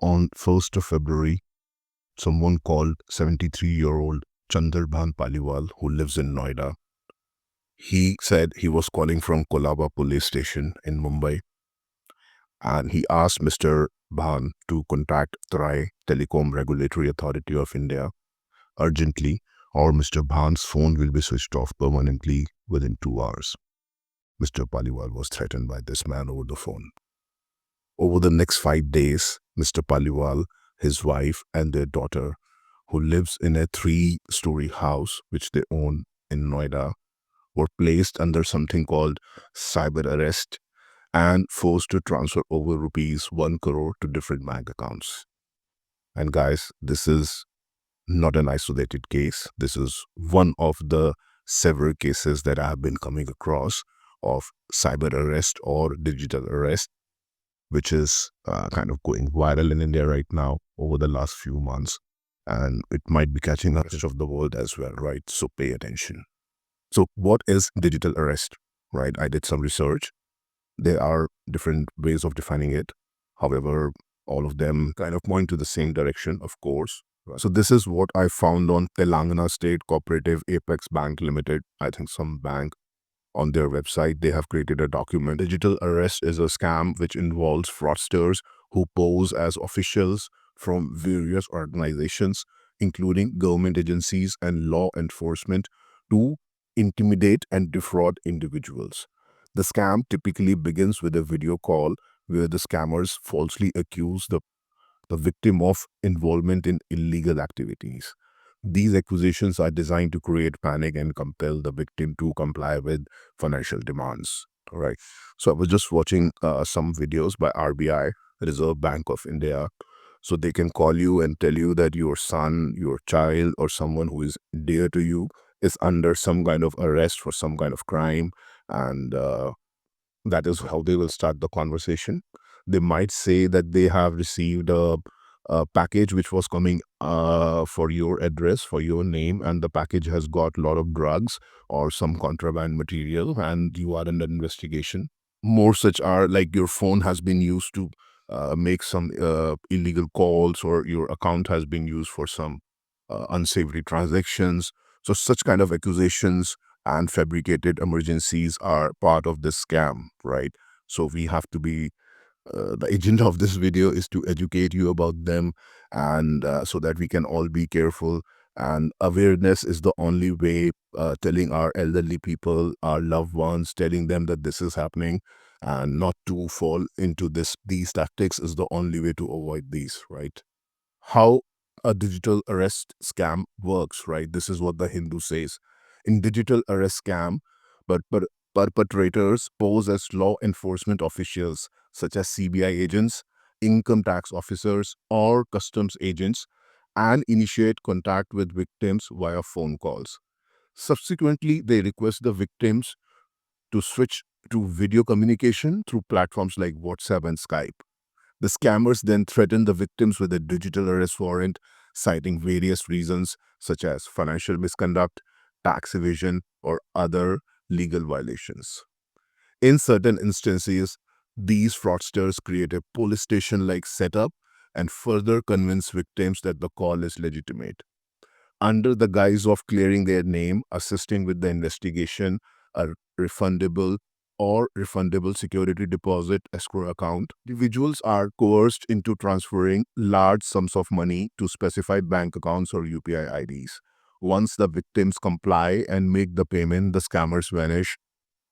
On 1st of February, someone called 73-year-old Chandrabhan Paliwal, who lives in Noida. He said he was calling from Kolaba police station in Mumbai, and he asked Mr. Bhan to contact TRAI, Telecom Regulatory Authority of India, urgently, or Mr. Bhan's phone will be switched off permanently within 2 hours. Mr. Paliwal was threatened by this man over the phone. Over the next 5 days, Mr. Paliwal, his wife, and their daughter, who lives in a 3-story house which they own in Noida, were placed under something called cyber arrest and forced to transfer over rupees 1 crore to different bank accounts. And guys, this is not an isolated case. This is one of the several cases that I have been coming across of cyber arrest or digital arrest, which is kind of going viral in India right now over the last few months. And it might be catching the rest of the world as well, right? So pay attention. So what is digital arrest, right? I did some research. There are different ways of defining it. However, all of them kind of point to the same direction, of course. So this is what I found on Telangana State Cooperative Apex Bank Limited. I think some bank on their website, they have created a document. Digital arrest is a scam which involves fraudsters who pose as officials from various organizations, including government agencies and law enforcement, to intimidate and defraud individuals. The scam typically begins with a video call where the scammers falsely accuse the victim of involvement in illegal activities. These accusations are designed to create panic and compel the victim to comply with financial demands. All right. So I was just watching some videos by RBI, Reserve Bank of India. So they can call you and tell you that your son, your child, or someone who is dear to you is under some kind of arrest for some kind of crime. And that is how they will start the conversation. They might say that they have received a package which was coming for your address, for your name, and the package has got a lot of drugs or some contraband material, and you are under investigation. More such are like your phone has been used to make some illegal calls, or your account has been used for some unsavory transactions. So such kind of accusations and fabricated emergencies are part of this scam, right? So we have to be the agenda of this video is to educate you about them, and so that we can all be careful. And awareness is the only way. Telling our elderly people, our loved ones, telling them that this is happening and not to fall into these tactics is the only way to avoid these, right? How a digital arrest scam works, right? This is what the Hindu says. In digital arrest scam, but perpetrators pose as law enforcement officials such as CBI agents, income tax officers, or customs agents, and initiate contact with victims via phone calls. Subsequently, they request the victims to switch to video communication through platforms like WhatsApp and Skype. The scammers then threaten the victims with a digital arrest warrant, citing various reasons such as financial misconduct, tax evasion, or other legal violations. In certain instances, these fraudsters create a police station-like setup and further convince victims that the call is legitimate. Under the guise of clearing their name, assisting with the investigation, a refundable security deposit escrow account, individuals are coerced into transferring large sums of money to specified bank accounts or UPI IDs. Once the victims comply and make the payment, the scammers vanish,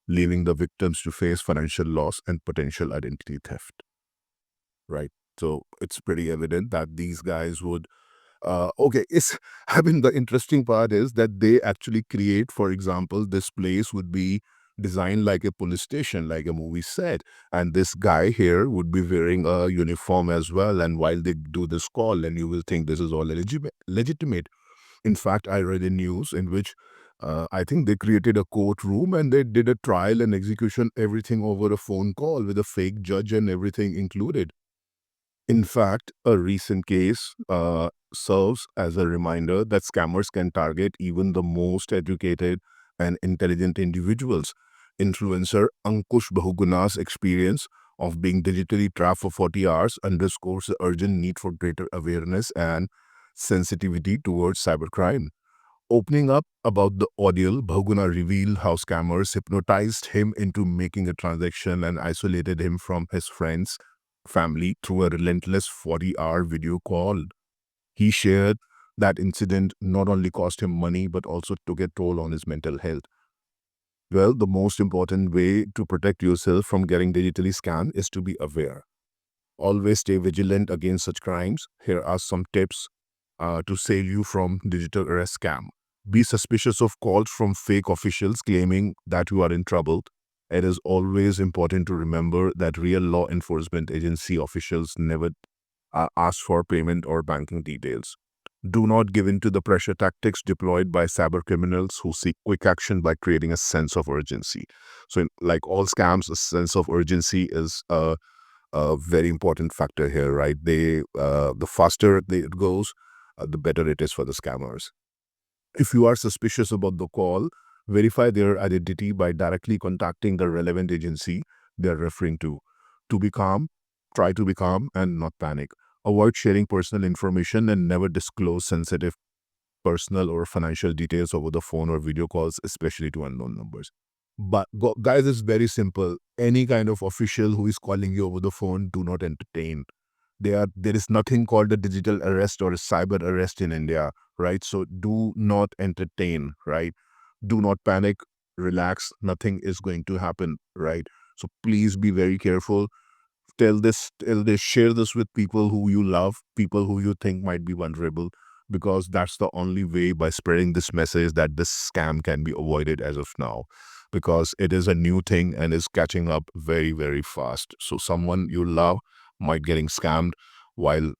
leaving the victims to face financial loss and potential identity theft. Right? So it's pretty evident that these guys would okay, it's I mean the interesting part is that they actually create, for example, this place would be designed like a police station, like a movie set, and this guy here would be wearing a uniform as well. And while they do this call, and you will think this is all legitimate. In fact, I read a news in which I think they created a courtroom and they did a trial and execution, everything over a phone call with a fake judge and everything included. In fact, a recent case serves as a reminder that scammers can target even the most educated and intelligent individuals. Influencer Ankush Bahuguna's experience of being digitally trapped for 40 hours underscores the urgent need for greater awareness and sensitivity towards cybercrime. Opening up about the ordeal, Bahuguna revealed how scammers hypnotized him into making a transaction and isolated him from his friends, family through a relentless 40-hour video call. He shared that incident not only cost him money but also took a toll on his mental health. Well, the most important way to protect yourself from getting digitally scammed is to be aware. Always stay vigilant against such crimes. Here are some tips to save you from digital arrest scam. Be suspicious of calls from fake officials claiming that you are in trouble. It is always important to remember that real law enforcement agency officials never ask for payment or banking details. Do not give in to the pressure tactics deployed by cyber criminals who seek quick action by creating a sense of urgency. So, like all scams, a sense of urgency is a very important factor here, right? The faster it goes, the better it is for the scammers. If you are suspicious about the call, verify their identity by directly contacting the relevant agency they're referring to. To be calm, try to be calm and not panic. Avoid sharing personal information and never disclose sensitive personal or financial details over the phone or video calls, especially to unknown numbers. But guys, it's very simple. Any kind of official who is calling you over the phone, do not entertain. There is nothing called a digital arrest or a cyber arrest in India, right? So do not entertain, right? Do not panic, relax. Nothing is going to happen, right? So please be very careful. Tell this, share this with people who you love, people who you think might be vulnerable, because that's the only way by spreading this message that this scam can be avoided as of now, because it is a new thing and is catching up very, very fast. So someone you love might getting scammed while,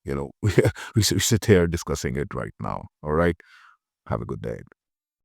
we sit here discussing it right now. All right. Have a good day.